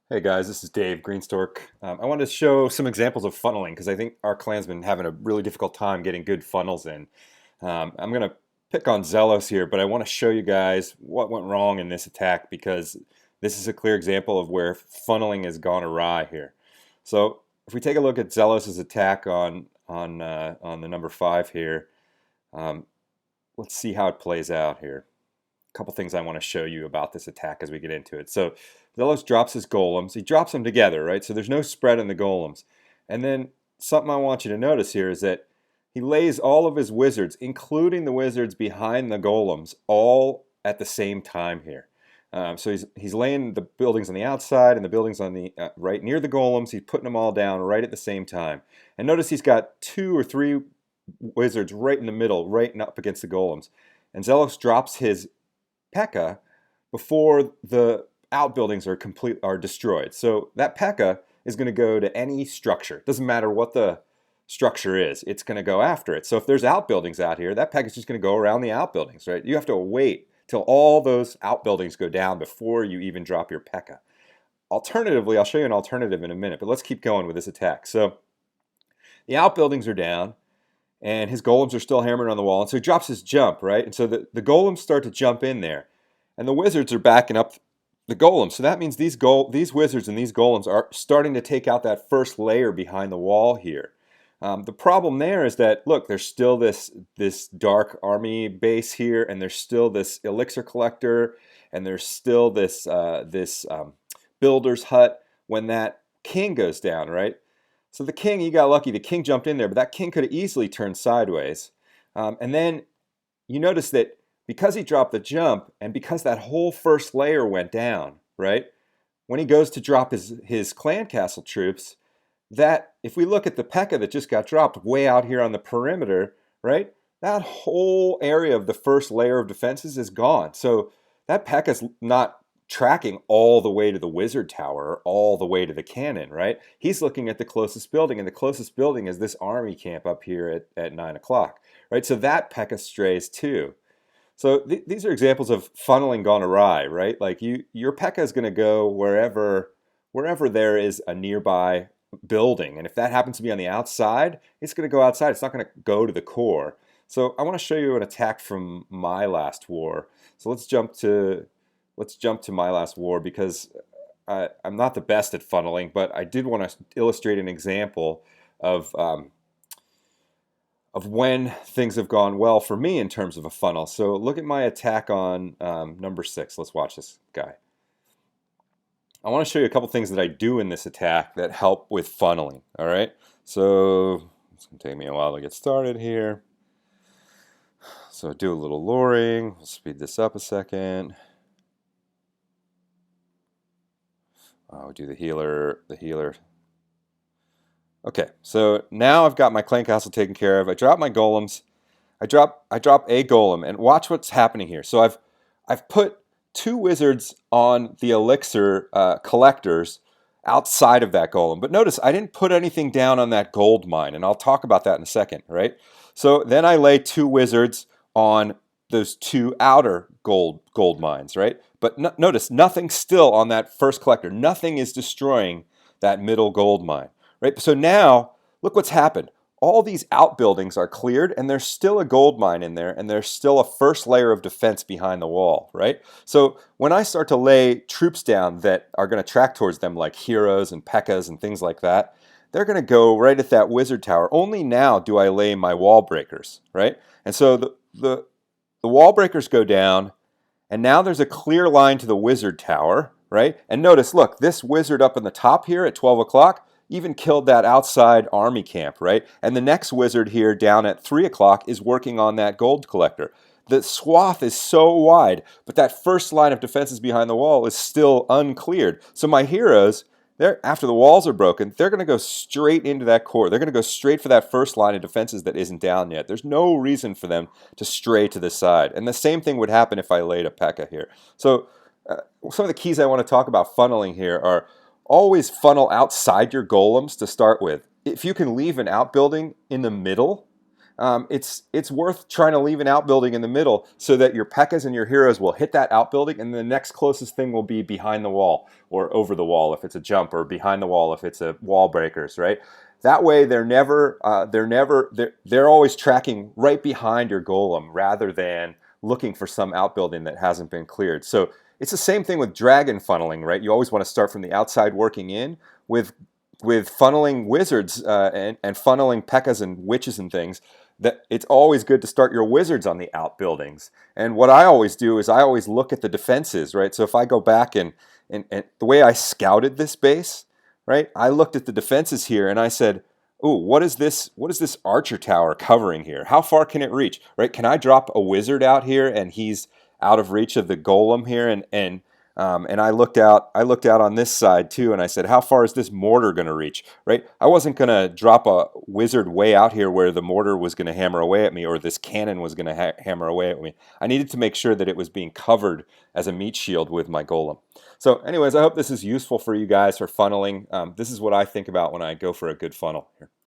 Hey guys, this is Dave Greenstork. I wanted to show some examples of funneling because I think our clan's been having a really difficult time getting good funnels in. I'm going to pick on Zelos here, but I want to show you guys what went wrong in this attack because this is a clear example of where funneling has gone awry here. So if we take a look at Zelos' attack on the number 5 here, um, let's see how it plays out here. Couple things I want to show you about this attack as we get into it. So Zelos drops his golems. He drops them together, right? So there's no spread in the golems. And then something I want you to notice here is that he lays all of his wizards, including the wizards behind the golems, all at the same time here. So he's laying the buildings on the outside and the buildings on the right near the golems. He's putting them all down right at the same time. And notice he's got 2 or 3 wizards right in the middle, right up against the golems. And Zelos drops his P.E.K.K.A. before the outbuildings are destroyed. So that P.E.K.K.A. is going to go to any structure. It doesn't matter what the structure is. It's going to go after it. So if there's outbuildings out here, that P.E.K.K.A. is just going to go around the outbuildings, right? You have to wait till all those outbuildings go down before you even drop your P.E.K.K.A. Alternatively, I'll show you an alternative in a minute, but let's keep going with this attack. So the outbuildings are down and his golems are still hammering on the wall. And so he drops his jump, right? And so the golems start to jump in there. And the wizards are backing up the golems. So that means these wizards and these golems are starting to take out that first layer behind the wall here. The problem there is that, look, there's still this dark army base here, and there's still this elixir collector, and there's still this builder's hut when that king goes down, right? So the king, you got lucky. The king jumped in there, but that king could have easily turned sideways. And then you notice that because he dropped the jump and because that whole first layer went down, right? When he goes to drop his clan castle troops, that if we look at the P.E.K.K.A. that just got dropped way out here on the perimeter, right? That whole area of the first layer of defenses is gone. So that P.E.K.K.A. is not tracking all the way to the wizard tower or all the way to the cannon, right? He's looking at the closest building, and the closest building is this army camp up here at 9 o'clock, right? So that P.E.K.K.A. strays too. So these are examples of funneling gone awry, right? Like your P.E.K.K.A. is going to go wherever there is a nearby building, and if that happens to be on the outside, it's going to go outside. It's not going to go to the core. So I want to show you an attack from my last war. So let's jump to my last war because I'm not the best at funneling, but I did want to illustrate an example of when things have gone well for me in terms of a funnel. So look at my attack on number 6. Let's watch this guy. I want to show you a couple things that I do in this attack that help with funneling. All right, so it's going to take me a while to get started here. So do a little luring. We'll speed this up a second. I'll do the healer. Okay, so now I've got my clan castle taken care of. I drop my golems. I drop a golem, and watch what's happening here. So I've put 2 wizards on the elixir collectors outside of that golem. But notice I didn't put anything down on that gold mine, and I'll talk about that in a second, right? So then I lay 2 wizards on those 2 outer gold mines, right? But notice nothing still on that first collector. Nothing is destroying that middle gold mine, right? So now look what's happened. All these outbuildings are cleared, and there's still a gold mine in there, and there's still a first layer of defense behind the wall, right? So when I start to lay troops down that are going to track towards them, like heroes and P.E.K.K.A.s and things like that, they're going to go right at that wizard tower. Only now do I lay my wall breakers, right? And so the wall breakers go down, and now there's a clear line to the wizard tower, right? And notice, look, this wizard up in the top here at 12 o'clock, even killed that outside army camp, right? And the next wizard here down at 3 o'clock is working on that gold collector. The swath is so wide, but that first line of defenses behind the wall is still uncleared. So my heroes, after the walls are broken, they're going to go straight into that core. They're going to go straight for that first line of defenses that isn't down yet. There's no reason for them to stray to the side. And the same thing would happen if I laid a P.E.K.K.A. here. So some of the keys I want to talk about funneling here are always funnel outside your golems to start with. If you can leave an outbuilding in the middle, it's worth trying to leave an outbuilding in the middle so that your P.E.K.K.A.s and your heroes will hit that outbuilding, and the next closest thing will be behind the wall or over the wall if it's a jump, or behind the wall if it's a wall breakers, right? That way, they're always tracking right behind your golem rather than looking for some outbuilding that hasn't been cleared. So it's the same thing with dragon funneling, right? You always want to start from the outside working in. With funneling wizards and funneling P.E.K.K.A.s and witches and things, that it's always good to start your wizards on the outbuildings. And what I always do is I always look at the defenses, right? So if I go back and the way I scouted this base, right? I looked at the defenses here and I said, "Ooh, what is this? What is this archer tower covering here? How far can it reach? Right? Can I drop a wizard out here and he's out of reach of the golem here?" And I looked out. I looked out on this side too, and I said, "How far is this mortar going to reach?" Right? I wasn't going to drop a wizard way out here where the mortar was going to hammer away at me, or this cannon was going to hammer away at me. I needed to make sure that it was being covered as a meat shield with my golem. So, anyways, I hope this is useful for you guys for funneling. This is what I think about when I go for a good funnel here.